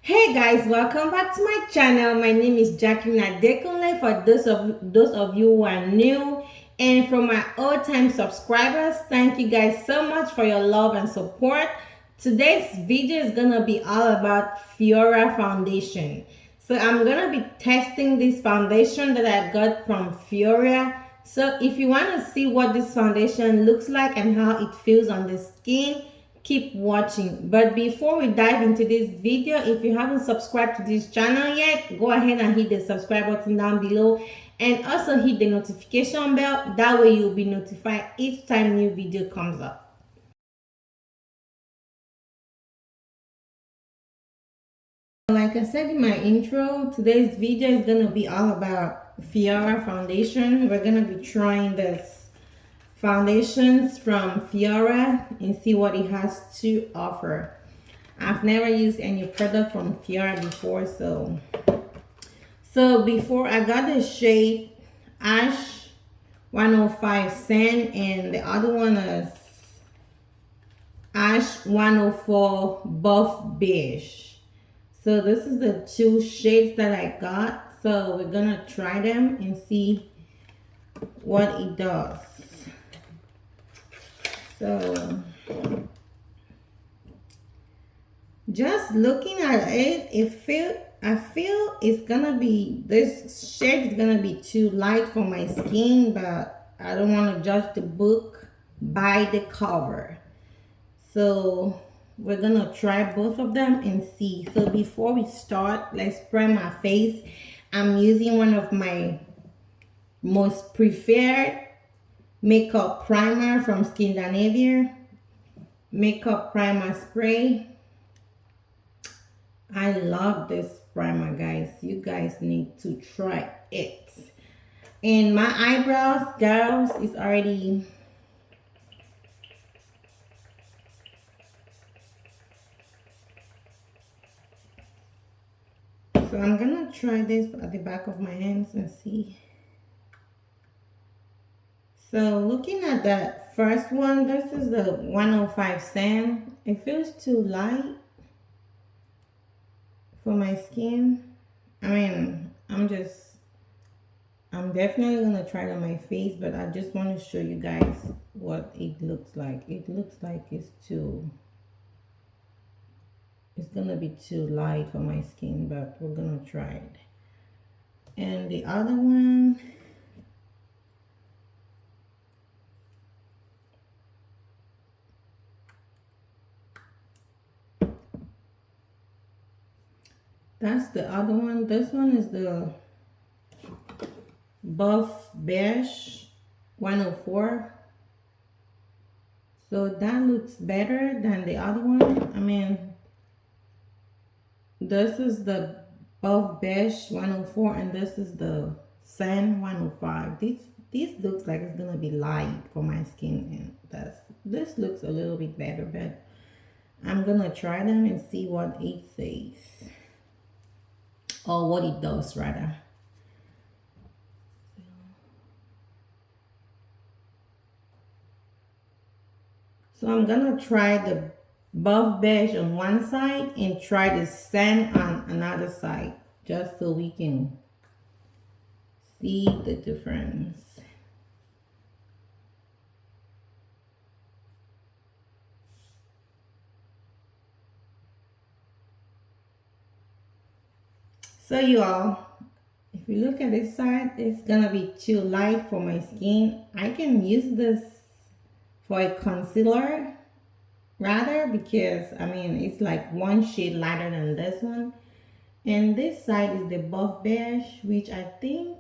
Hey guys, welcome back to my channel. My name is JACQUE-BELLE for those of you who are new, and from my old-time subscribers, thank you guys so much for your love and support. Today's video is gonna be all about Phoera Foundation. So I'm gonna be testing this foundation that I got from Phoera. So if you want to see what this foundation looks like and how it feels on the skin, keep watching. But before we dive into this video, if you haven't subscribed to this channel yet, go ahead and hit the subscribe button down below and also hit the notification bell. That way you'll be notified each time new video comes up. Like I said in my intro, today's video is going to be all about Phoera Foundation. We're going to be trying this foundations from Phoera and see what it has to offer. I've never used any product from Phoera before, so before I got the shade Ash 105 Sand, and the other one is Ash 104 Buff Beige. So this is the two shades that I got. So we're gonna try them and see what it does. So just looking at it, I feel it's gonna be, this shade is gonna be too light for my skin, but I don't want to judge the book by the cover. So we're gonna try both of them and see. So before we start, let's prime my face. I'm using one of my most preferred makeup primer from Skindinavia, makeup primer spray. I love this primer, guys. You guys need to try it. And my eyebrows, girls, is already so I'm gonna try this at the back of my hands and see. So looking at that first one, this is the 105 Sand. It feels too light for my skin. I mean, I'm definitely gonna try it on my face, but I just want to show you guys what it looks like. It looks like it's gonna be too light for my skin, but we're gonna try it. And the other one, that's the other one. This one is the Buff Beige 104. So that looks better than the other one. I mean, this is the Buff Beige 104 and this is the Sand 105. This looks like it's gonna be light for my skin, and this looks a little bit better, but I'm gonna try them and see what it says, or what it does rather. So I'm gonna try the Buff Beige on one side and try the Sand on another side, just so we can see the difference. So you all, if you look at this side, it's gonna be too light for my skin. I can use this for a concealer rather, because I mean it's like one shade lighter than this one. And this side is the Buff Beige, which I think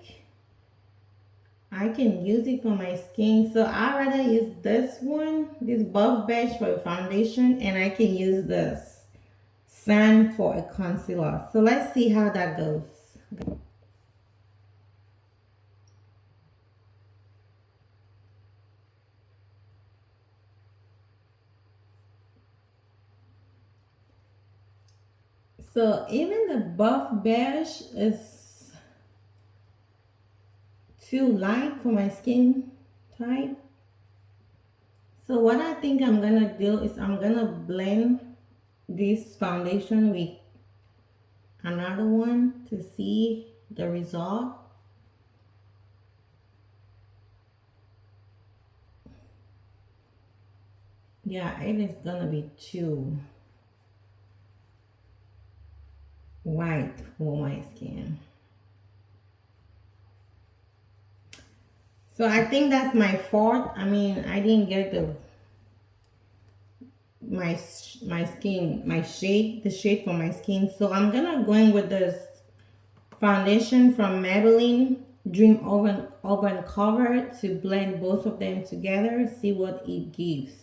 I can use it for my skin. So I'd rather use this one, this Buff Beige, for a foundation, and I can use this Sand for a concealer. So let's see how that goes. So even the Buff Beige is too light for my skin type. So what I think I'm gonna do is I'm gonna blend this foundation with another one to see the result. Yeah, it is gonna be too white for my skin. So I think that's my fault. I mean, I didn't get my skin, my shade, the shade for my skin. So I'm gonna go in with this foundation from Maybelline Dream Urban Cover to blend both of them together, see what it gives.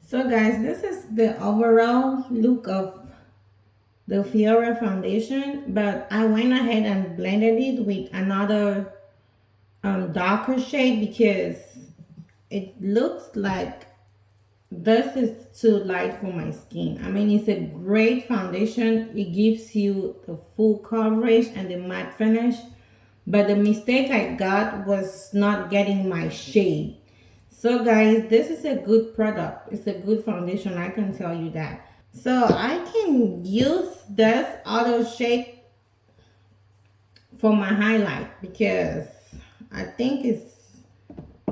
So guys, this is the overall look of the Phoera Foundation, but I went ahead and blended it with another darker shade because it looks like this is too light for my skin. I mean, it's a great foundation. It gives you the full coverage and the matte finish, but the mistake I got was not getting my shade. So guys, this is a good product. It's a good foundation, I can tell you that. So I can use this auto shade for my highlight because I think it's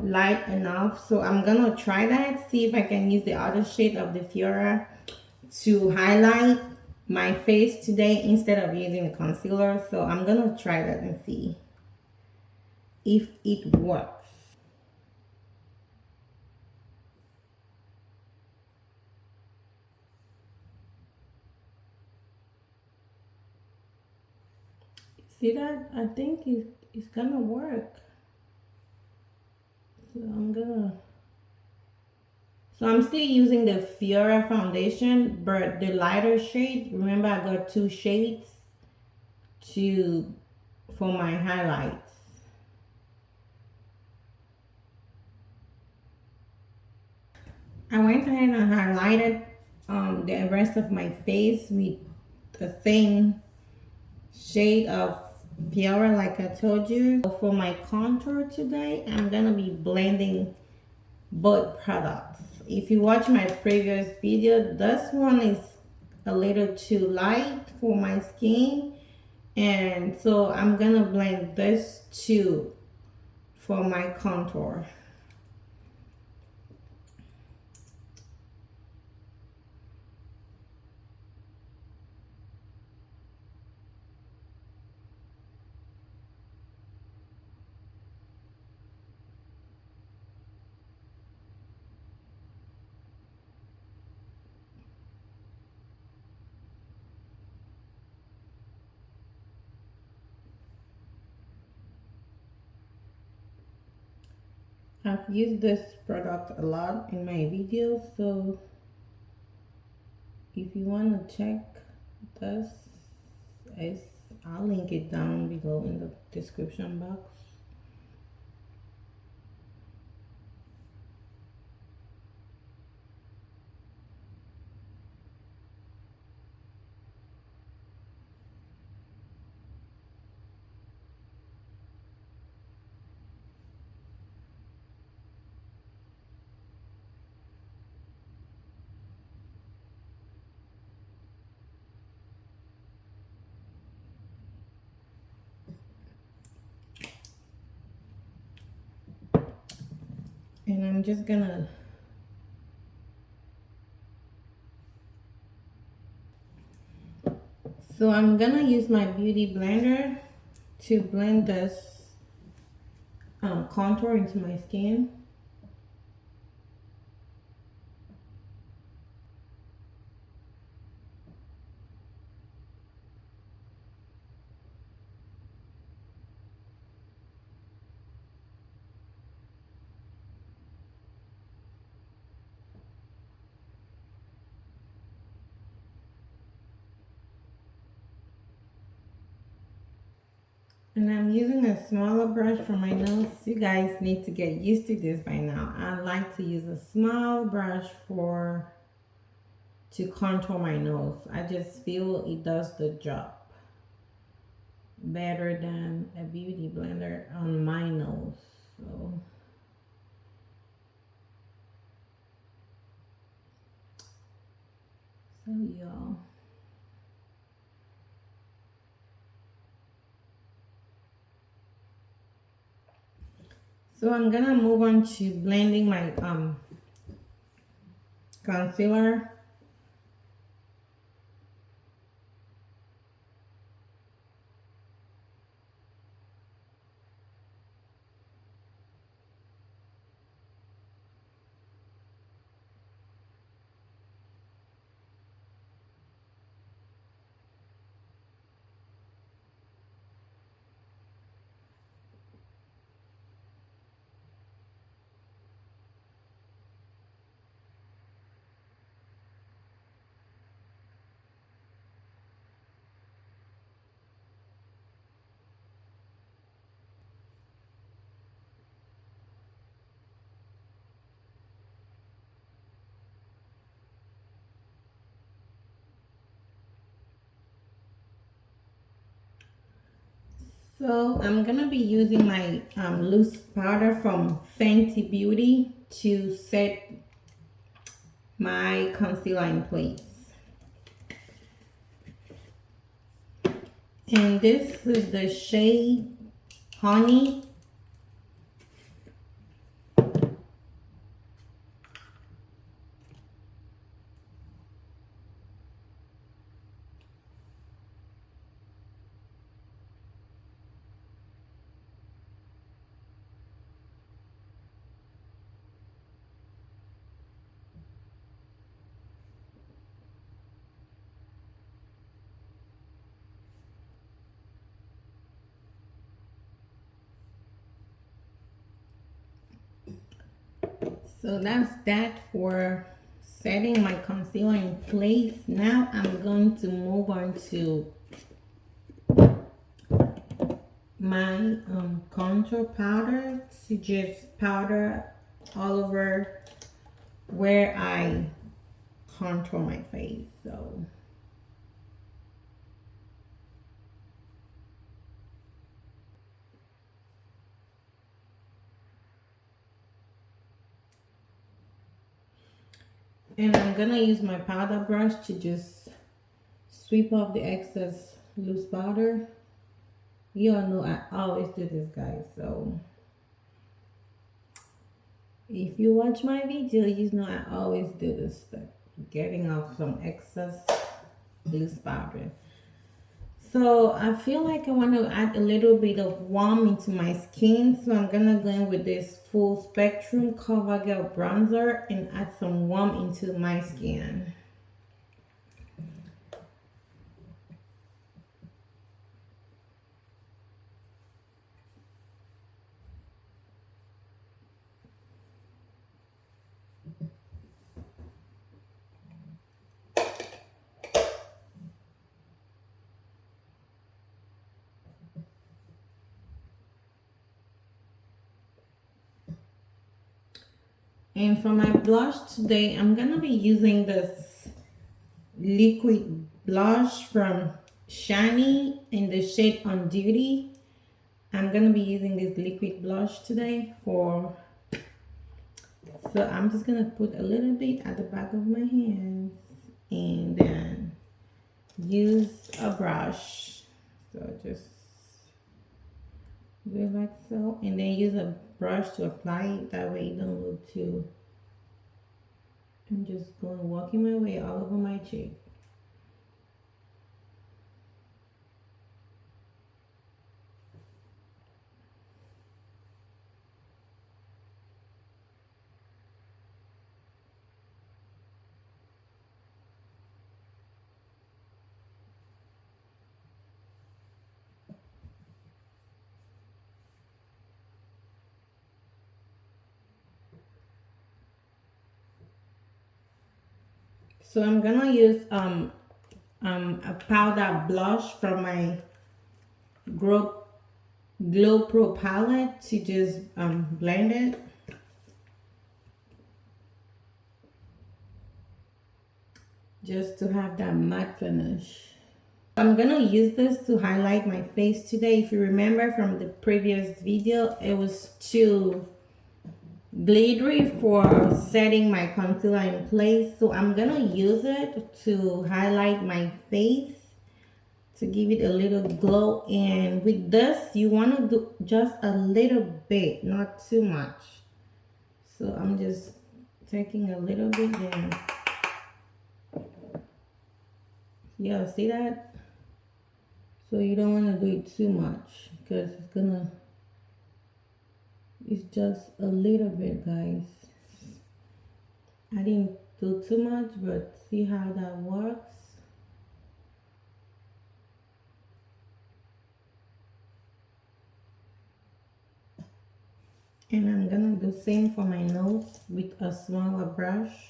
light enough. So I'm gonna try that, see if I can use the other shade of the Phoera to highlight my face today instead of using the concealer. So I'm gonna try that and see if it works. See that? I think it's gonna work. So I'm still using the Phoera foundation, but the lighter shade. Remember, I got two shades to for my highlights. I went ahead and highlighted the rest of my face with the same shade of Phoera like I told you. For my contour today, I'm gonna be blending both products. If you watch my previous video, this one is a little too light for my skin, and so I'm gonna blend this too for my contour. I've used this product a lot in my videos, so if you want to check this, is I'll link it down below in the description box. And I'm just gonna use my beauty blender to blend this contour into my skin. And I'm using a smaller brush for my nose. You guys need to get used to this by now. I like to use a small brush for to contour my nose. I just feel it does the job better than a beauty blender on my nose. So y'all. So I'm gonna move on to blending my concealer. So I'm gonna be using my loose powder from Fenty Beauty to set my concealer in place. And this is the shade Honey. So that's that for setting my concealer in place. Now I'm going to move on to my contour powder to just powder all over where I contour my face. So and I'm gonna use my powder brush to just sweep off the excess loose powder. You all know I always do this, guys. So if you watch my video, you know I always do this step, getting off some excess loose powder. So I feel like I want to add a little bit of warmth into my skin. So I'm gonna go in with this full spectrum CoverGirl bronzer and add some warmth into my skin. And for my blush today, I'm gonna be using this liquid blush from Shiny in the shade On Duty. I'm gonna be using this liquid blush today for, so I'm just gonna put a little bit at the back of my hands and then use a brush. So just do it like so, and then use a brush to apply it, that way it don't look too. I'm just going walking my way all over my cheek. So I'm gonna use a powder blush from my Grow Glow Pro palette to just blend it. Just to have that matte finish. I'm gonna use this to highlight my face today. If you remember from the previous video, it was too glittery for setting my concealer in place. So I'm gonna use it to highlight my face to give it a little glow. And with this, you want to do just a little bit, not too much. So I'm just taking a little bit there. Yeah, see that? So you don't want to do it too much because it's just a little bit, guys. I didn't do too much, but see how that works. And I'm gonna do same for my nose with a smaller brush.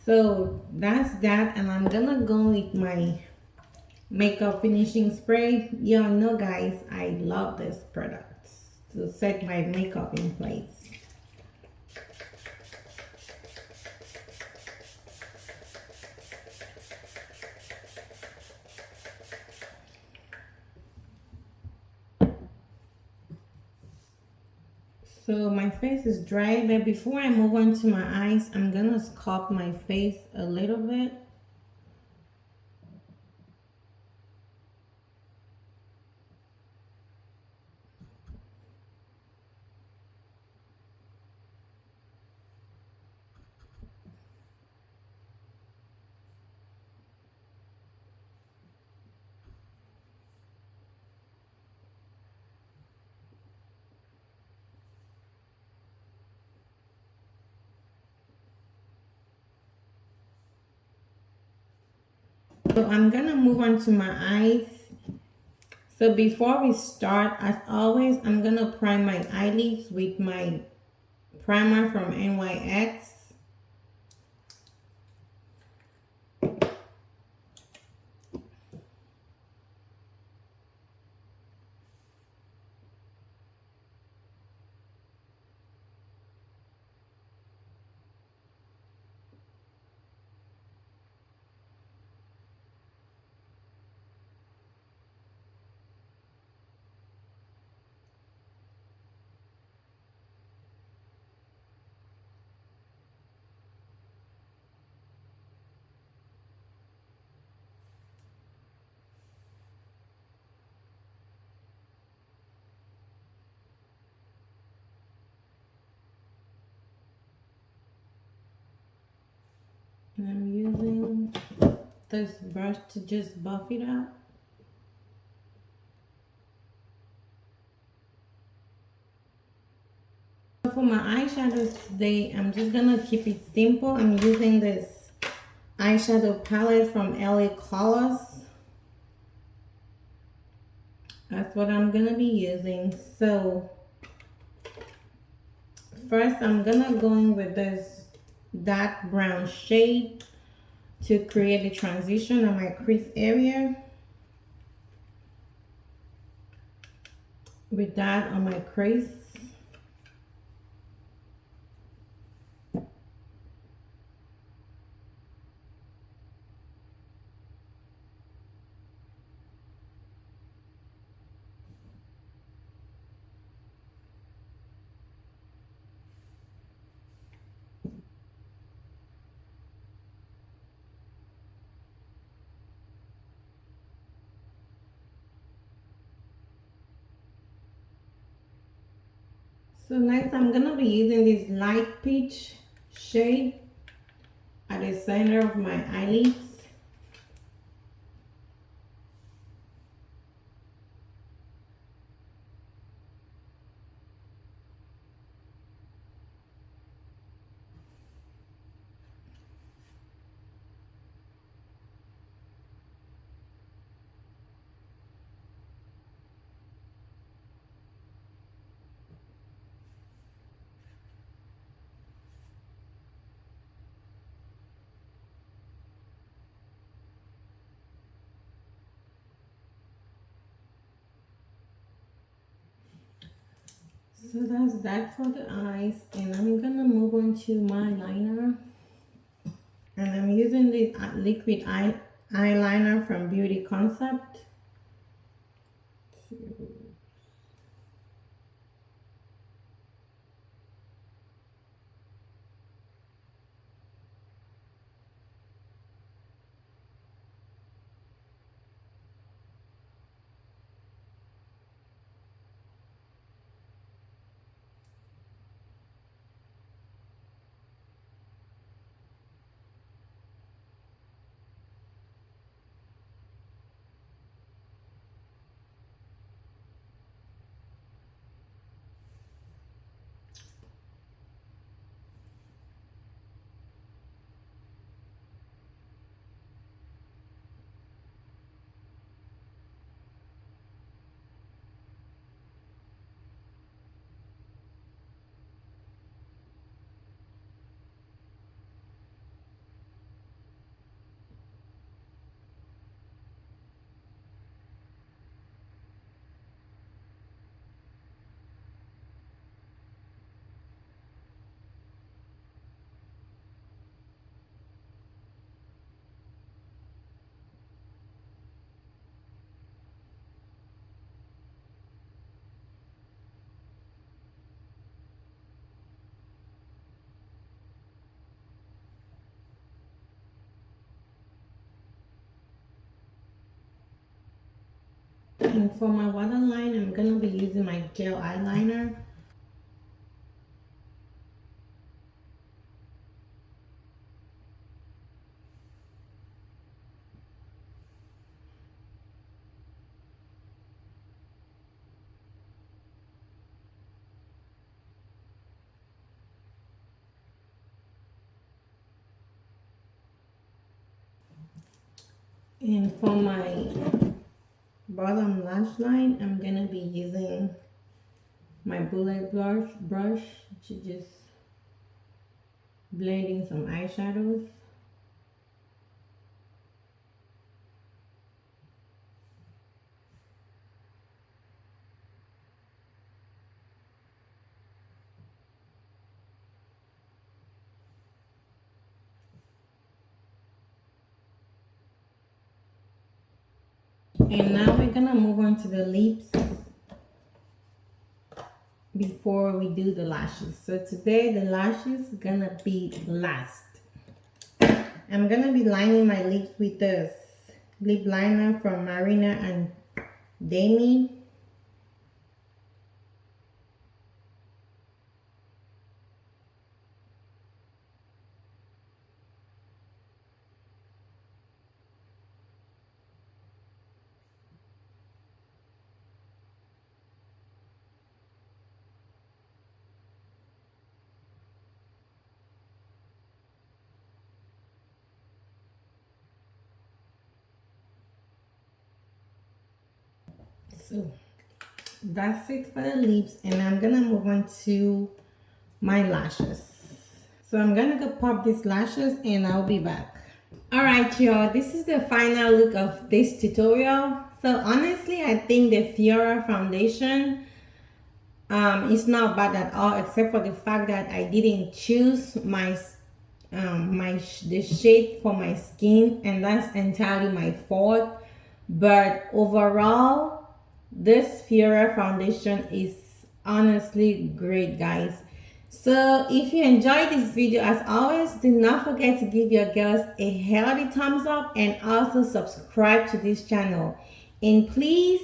So that's that, and I'm gonna go with my makeup finishing spray. Y'all know, guys, I love this product to set my makeup in place. So my face is dry, but before I move on to my eyes, I'm gonna sculpt my face a little bit. So I'm gonna move on to my eyes. So before we start, as always, I'm gonna prime my eyelids with my primer from NYX. And I'm using this brush to just buff it out. For my eyeshadows today, I'm just gonna keep it simple. I'm using this eyeshadow palette from LA Colors. That's what I'm gonna be using. So first I'm gonna go in with this dark brown shade to create a transition on my crease area. With that on my crease. So next I'm gonna be using this light peach shade at the center of my eyelids. So that's that for the eyes, and I'm gonna move on to my liner. And I'm using this liquid eyeliner from Beauty Concept. And for my waterline, I'm gonna be using my gel eyeliner. And for my bottom lash line, I'm gonna be using my bullet brush to just blend in some eyeshadows. And now we're gonna move on to the lips before we do the lashes. So today the lashes gonna be last. I'm gonna be lining my lips with this lip liner from Marina and Demi. So that's it for the lips, and I'm gonna move on to my lashes. So I'm gonna go pop these lashes and I'll be back. Alright y'all, this is the final look of this tutorial. So honestly, I think the Phoera Foundation is not bad at all, except for the fact that I didn't choose the shade for my skin, and that's entirely my fault. But overall, this Phoera Foundation is honestly great, guys. So if you enjoyed this video, as always, do not forget to give your girls a healthy thumbs up and also subscribe to this channel. And please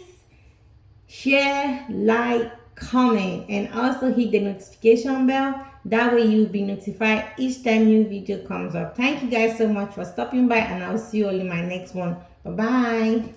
share, like, comment, and also hit the notification bell. That way you'll be notified each time new video comes up. Thank you guys so much for stopping by, and I'll see you all in my next one. Bye bye.